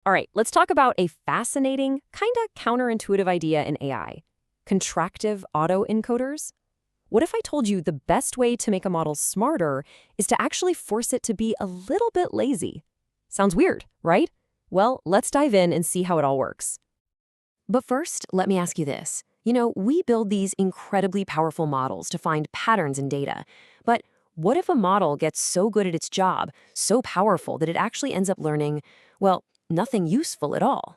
All right, let's talk about a fascinating, kind of counterintuitive idea in AI. Contractive autoencoders. What if I told you the best way to make a model smarter is to actually force it to be a little bit lazy? Sounds weird, right? Well, let's dive in and see how it all works. But first, let me ask you this. We build these incredibly powerful models to find patterns in data. But what if a model gets so good at its job, so powerful that it actually ends up learning, well, nothing useful at all?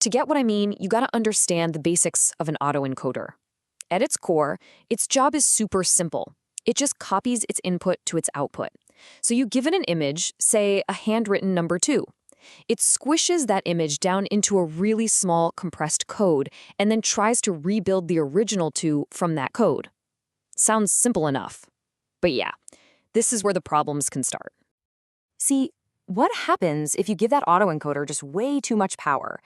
To get what I mean, you gotta understand the basics of an autoencoder. At its core, its job is super simple. It just copies its input to its output. So you give it an image, say a handwritten number 2. It squishes that image down into a really small compressed code and then tries to rebuild the original 2 from that code. Sounds simple enough. But yeah, this is where the problems can start. See, what happens if you give that autoencoder just way too much power?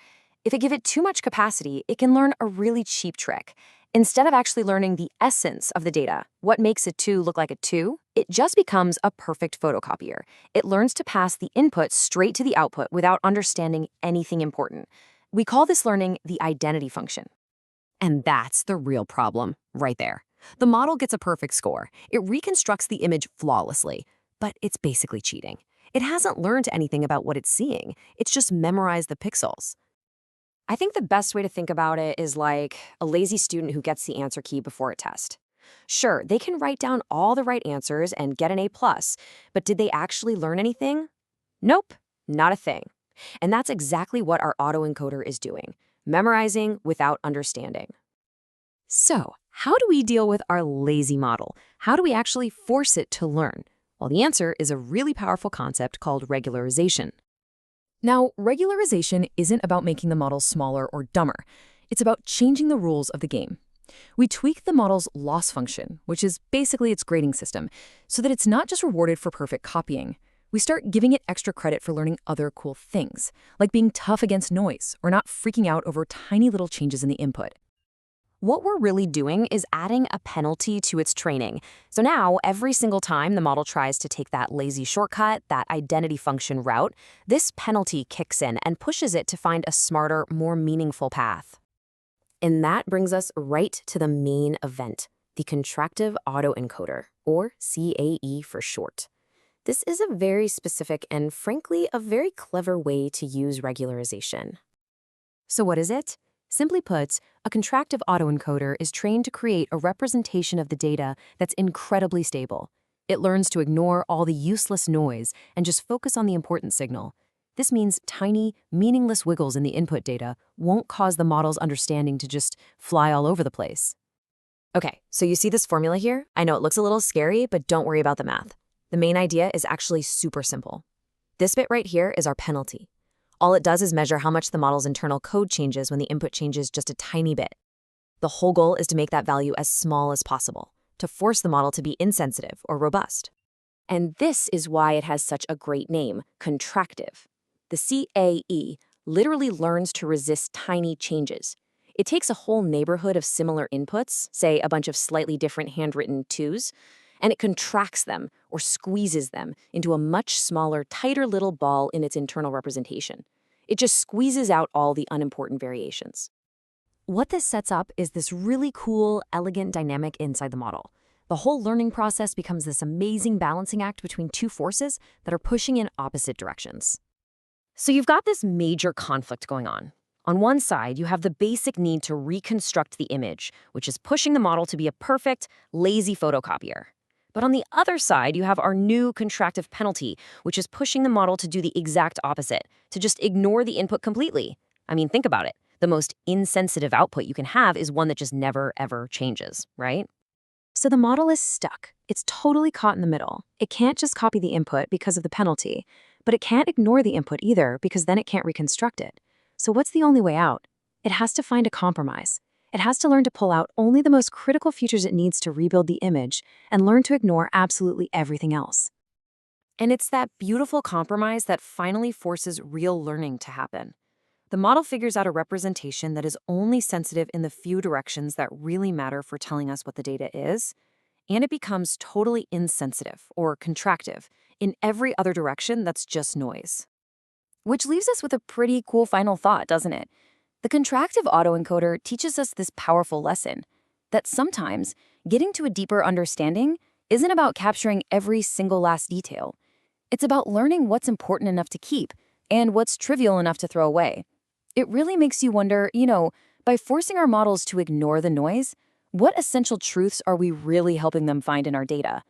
If you give it too much capacity, it can learn a really cheap trick. Instead of actually learning the essence of the data, what makes a 2 look like a 2, it just becomes a perfect photocopier. It learns to pass the input straight to the output without understanding anything important. We call this learning the identity function. And that's the real problem, right there. The model gets a perfect score. It reconstructs the image flawlessly, but it's basically cheating. It hasn't learned anything about what it's seeing. It's just memorized the pixels. I think the best way to think about it is like a lazy student who gets the answer key before a test. Sure, they can write down all the right answers and get an A+, but did they actually learn anything? Nope, not a thing. And that's exactly what our autoencoder is doing, memorizing without understanding. So, how do we deal with our lazy model? How do we actually force it to learn? Well, the answer is a really powerful concept called regularization. Now, regularization isn't about making the model smaller or dumber. It's about changing the rules of the game. We tweak the model's loss function, which is basically its grading system, so that it's not just rewarded for perfect copying. We start giving it extra credit for learning other cool things, like being tough against noise or not freaking out over tiny little changes in the input. What we're really doing is adding a penalty to its training. So now, every single time the model tries to take that lazy shortcut, that identity function route, this penalty kicks in and pushes it to find a smarter, more meaningful path. And that brings us right to the main event, the Contractive Autoencoder, or CAE for short. This is a very specific and, frankly, a very clever way to use regularization. So what is it? Simply put, a contractive autoencoder is trained to create a representation of the data that's incredibly stable. It learns to ignore all the useless noise and just focus on the important signal. This means tiny, meaningless wiggles in the input data won't cause the model's understanding to just fly all over the place. Okay, so you see this formula here? I know it looks a little scary, but don't worry about the math. The main idea is actually super simple. This bit right here is our penalty. All it does is measure how much the model's internal code changes when the input changes just a tiny bit. The whole goal is to make that value as small as possible, to force the model to be insensitive or robust. And this is why it has such a great name, contractive. The CAE literally learns to resist tiny changes. It takes a whole neighborhood of similar inputs, say a bunch of slightly different handwritten 2s, and it contracts them or squeezes them into a much smaller, tighter little ball in its internal representation. It just squeezes out all the unimportant variations. What this sets up is this really cool, elegant dynamic inside the model. The whole learning process becomes this amazing balancing act between two forces that are pushing in opposite directions. So you've got this major conflict going on. On one side, you have the basic need to reconstruct the image, which is pushing the model to be a perfect, lazy photocopier. But on the other side, you have our new contractive penalty, which is pushing the model to do the exact opposite, to just ignore the input completely. I mean, think about it. The most insensitive output you can have is one that just never, ever changes, right? So the model is stuck. It's totally caught in the middle. It can't just copy the input because of the penalty, but it can't ignore the input either because then it can't reconstruct it. So what's the only way out? It has to find a compromise. It has to learn to pull out only the most critical features it needs to rebuild the image and learn to ignore absolutely everything else. And it's that beautiful compromise that finally forces real learning to happen. The model figures out a representation that is only sensitive in the few directions that really matter for telling us what the data is, and it becomes totally insensitive or contractive in every other direction that's just noise. Which leaves us with a pretty cool final thought, doesn't it? The contractive autoencoder teaches us this powerful lesson that sometimes getting to a deeper understanding isn't about capturing every single last detail. It's about learning what's important enough to keep and what's trivial enough to throw away. It really makes you wonder, by forcing our models to ignore the noise, what essential truths are we really helping them find in our data?